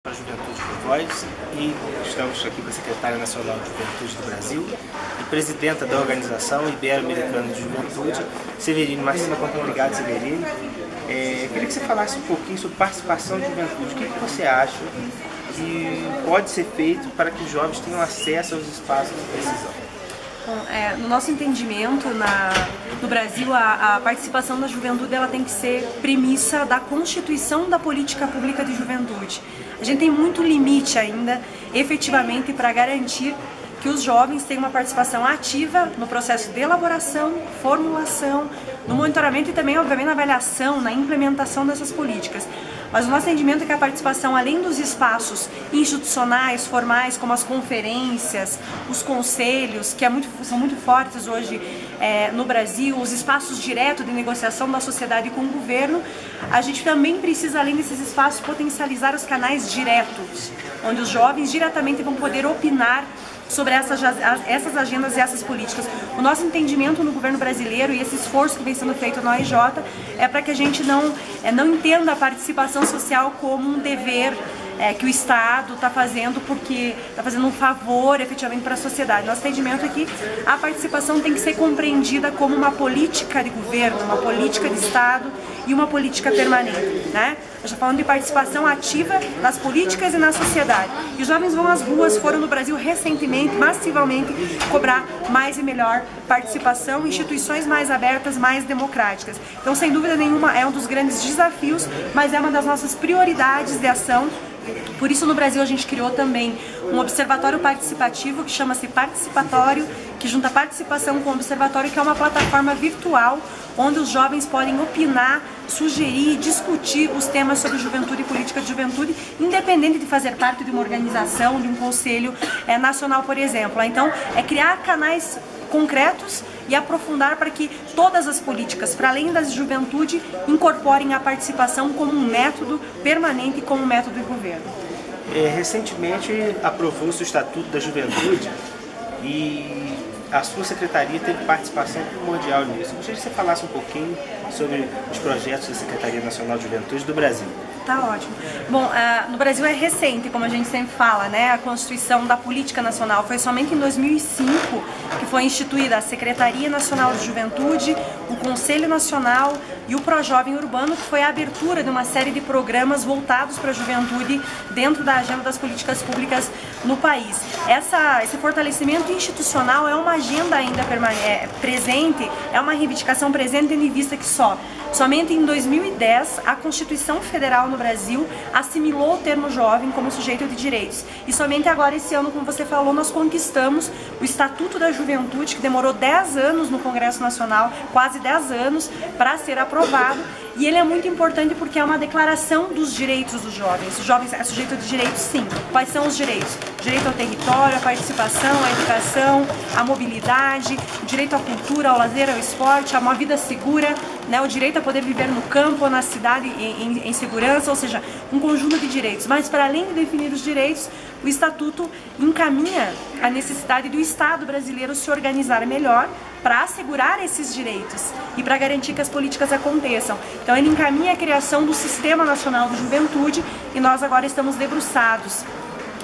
Para a Juventude por Voz, e estamos aqui com a Secretária Nacional de Juventude do Brasil e presidenta da Organização Ibero-Americana de Juventude, Severine Marcina. Obrigado, Severine. Queria que você falasse um pouquinho sobre participação de juventude. O que você acha que pode ser feito para que os jovens tenham acesso aos espaços de decisão? Bom, no nosso entendimento, no Brasil, a participação da juventude ela tem que ser premissa da constituição da política pública de juventude. A gente tem muito limite ainda, efetivamente, para garantir que os jovens tenham uma participação ativa no processo de elaboração, formulação, no monitoramento e também, obviamente, na avaliação, na implementação dessas políticas. Mas o nosso entendimento é que a participação, além dos espaços institucionais, formais, como as conferências, os conselhos, que são muito fortes hoje no Brasil, os espaços diretos de negociação da sociedade com o governo, a gente também precisa, além desses espaços, potencializar os canais diretos, onde os jovens diretamente vão poder opinar sobre essas agendas e essas políticas. O nosso entendimento no governo brasileiro e esse esforço que vem sendo feito na OIJ é para que a gente não entenda a participação social como um dever que o Estado está fazendo porque está fazendo um favor efetivamente para a sociedade. Nosso entendimento é que a participação tem que ser compreendida como uma política de governo, uma política de Estado e uma política permanente, né? A gente está falando de participação ativa nas políticas e na sociedade. E os jovens vão às ruas, foram no Brasil recentemente, massivamente, cobrar mais e melhor participação, instituições mais abertas, mais democráticas. Então, sem dúvida nenhuma, é um dos grandes desafios, mas é uma das nossas prioridades de ação. Por isso, no Brasil, a gente criou também um observatório participativo que chama-se Participatório, que junta participação com o observatório, que é uma plataforma virtual onde os jovens podem opinar, sugerir, discutir os temas sobre juventude e política de juventude, independente de fazer parte de uma organização, de um conselho nacional, por exemplo. Então, é criar canais concretos e aprofundar para que todas as políticas, para além da juventude, incorporem a participação como um método permanente, como um método de governo. Recentemente aprovou-se o Estatuto da Juventude e a sua secretaria teve participação primordial nisso. Gostaria que você falasse um pouquinho sobre os projetos da Secretaria Nacional de Juventude do Brasil. Tá ótimo. Bom, no Brasil é recente, como a gente sempre fala, né? A Constituição da Política Nacional. Foi somente em 2005 que foi instituída a Secretaria Nacional de Juventude, o Conselho Nacional e o Projovem Urbano, que foi a abertura de uma série de programas voltados para a juventude dentro da agenda das políticas públicas no país. Esse fortalecimento institucional é uma agenda ainda presente, é uma reivindicação presente, tendo em vista que somente em 2010 a Constituição Federal no Brasil assimilou o termo jovem como sujeito de direitos. E somente agora, esse ano, como você falou, nós conquistamos o Estatuto da Juventude, que demorou 10 anos no Congresso Nacional, quase 10 anos, para ser aprovado. E ele é muito importante porque é uma declaração dos direitos dos jovens. Os jovens é sujeito de direitos, sim. Quais são os direitos? O direito ao território, a participação, a educação, a mobilidade, o direito à cultura, ao lazer, ao esporte, a uma vida segura, né? O direito a poder viver no campo ou na cidade em segurança, ou seja, um conjunto de direitos. Mas, para além de definir os direitos, o Estatuto encaminha a necessidade do Estado brasileiro se organizar melhor para assegurar esses direitos e para garantir que as políticas aconteçam. Então, ele encaminha a criação do Sistema Nacional de Juventude e nós agora estamos debruçados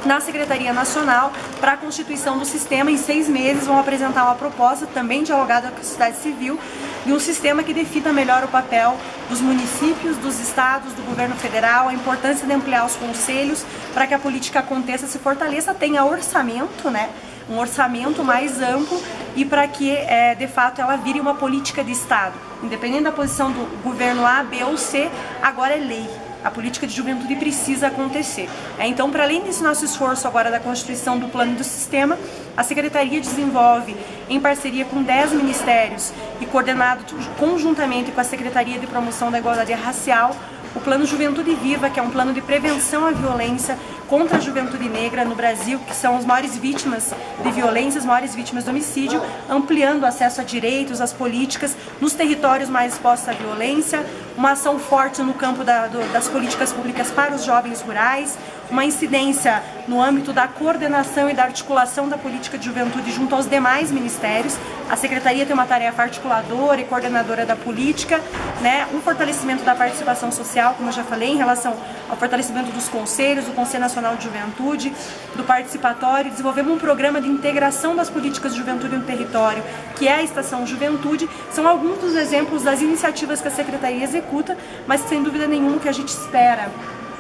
na Secretaria Nacional para a constituição do sistema. Em 6 meses vão apresentar uma proposta também dialogada com a sociedade civil de um sistema que defina melhor o papel dos municípios, dos estados, do governo federal, a importância de ampliar os conselhos para que a política aconteça, se fortaleça, tenha orçamento, né? Um orçamento mais amplo e para que, de fato, ela vire uma política de Estado. Independente da posição do governo A, B ou C, agora é lei. A política de juventude precisa acontecer. Então, para além desse nosso esforço agora da constituição do plano e do sistema, a Secretaria desenvolve, em parceria com 10 ministérios e coordenado conjuntamente com a Secretaria de Promoção da Igualdade Racial, o Plano Juventude Viva, que é um plano de prevenção à violência contra a juventude negra no Brasil, que são as maiores vítimas de violência, as maiores vítimas de homicídio, ampliando o acesso a direitos, às políticas, nos territórios mais expostos à violência, uma ação forte no campo das políticas públicas para os jovens rurais, uma incidência no âmbito da coordenação e da articulação da política de juventude junto aos demais ministérios. A Secretaria tem uma tarefa articuladora e coordenadora da política, né? Um fortalecimento da participação social, como eu já falei, em relação ao fortalecimento dos conselhos, do Conselho Nacional de Juventude, do participatório. Desenvolvemos um programa de integração das políticas de juventude no território, que é a Estação Juventude. São alguns dos exemplos das iniciativas que a Secretaria executa, mas sem dúvida nenhuma o que a gente espera,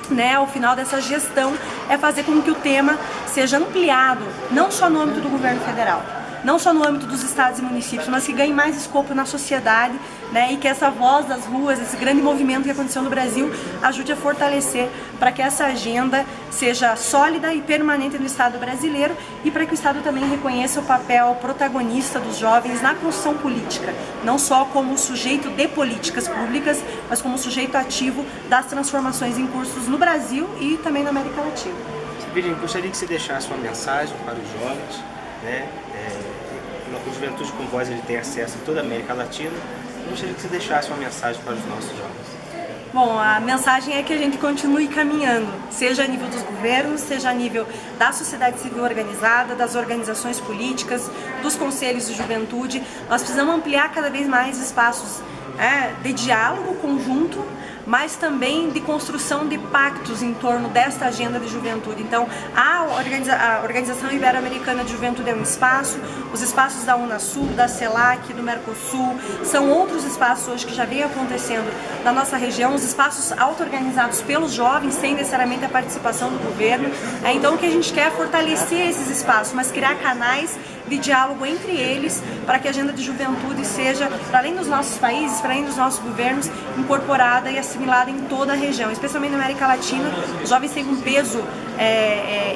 né, ao final dessa gestão, é fazer com que o tema seja ampliado, não só no âmbito do governo federal, não só no âmbito dos estados e municípios, mas que ganhe mais escopo na sociedade, né, e que essa voz das ruas, esse grande movimento que aconteceu no Brasil, ajude a fortalecer para que essa agenda seja sólida e permanente no Estado brasileiro e para que o Estado também reconheça o papel protagonista dos jovens na construção política, não só como sujeito de políticas públicas, mas como sujeito ativo das transformações em curso no Brasil e também na América Latina. Virginia, gostaria que você deixasse uma mensagem para os jovens, né? O Juventude com Voz ele tem acesso a toda a América Latina. Eu gostaria que você deixasse uma mensagem para os nossos jovens. Bom, a mensagem é que a gente continue caminhando, seja a nível dos governos, seja a nível da sociedade civil organizada, das organizações políticas, dos conselhos de juventude. Nós precisamos ampliar cada vez mais espaços de diálogo conjunto, mas também de construção de pactos em torno desta agenda de juventude. Então, a Organização Ibero-Americana de Juventude é um espaço, os espaços da Unasul, da CELAC, do Mercosul, são outros espaços hoje que já vem acontecendo na nossa região, os espaços auto-organizados pelos jovens, sem necessariamente a participação do governo. Então, o que a gente quer é fortalecer esses espaços, mas criar canais de diálogo entre eles, para que a agenda de juventude seja, para além dos nossos países, para além dos nossos governos, incorporada e assimilada em toda a região, especialmente na América Latina. Os jovens têm um peso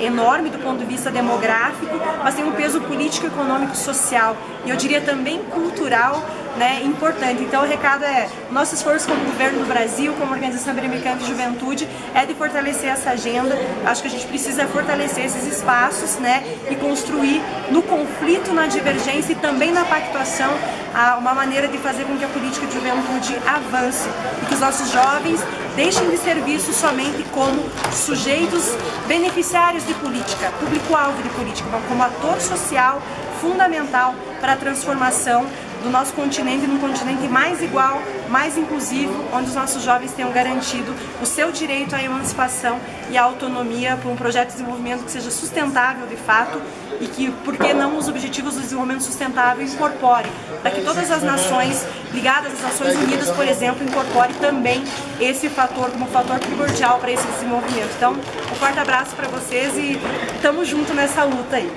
enorme do ponto de vista demográfico, mas tem um peso político, econômico, social e eu diria também cultural, né, importante. Então o recado é, o nosso esforço como governo do Brasil, como Organização Ibero-Americana de Juventude, é de fortalecer essa agenda. Acho que a gente precisa fortalecer esses espaços, né, e construir no conflito, na divergência e também na pactuação uma maneira de fazer com que a política de juventude avance e que os nossos jovens deixem de ser vistos somente como sujeitos beneficiários de política, público-alvo de política, mas como ator social fundamental para a transformação do nosso continente num continente mais igual, mais inclusivo, onde os nossos jovens tenham garantido o seu direito à emancipação e à autonomia por um projeto de desenvolvimento que seja sustentável de fato e que, por que não, os objetivos do desenvolvimento sustentável incorpore, para que todas as nações ligadas às Nações Unidas, por exemplo, incorpore também esse fator como fator primordial para esse desenvolvimento. Então, um forte abraço para vocês e estamos juntos nessa luta aí.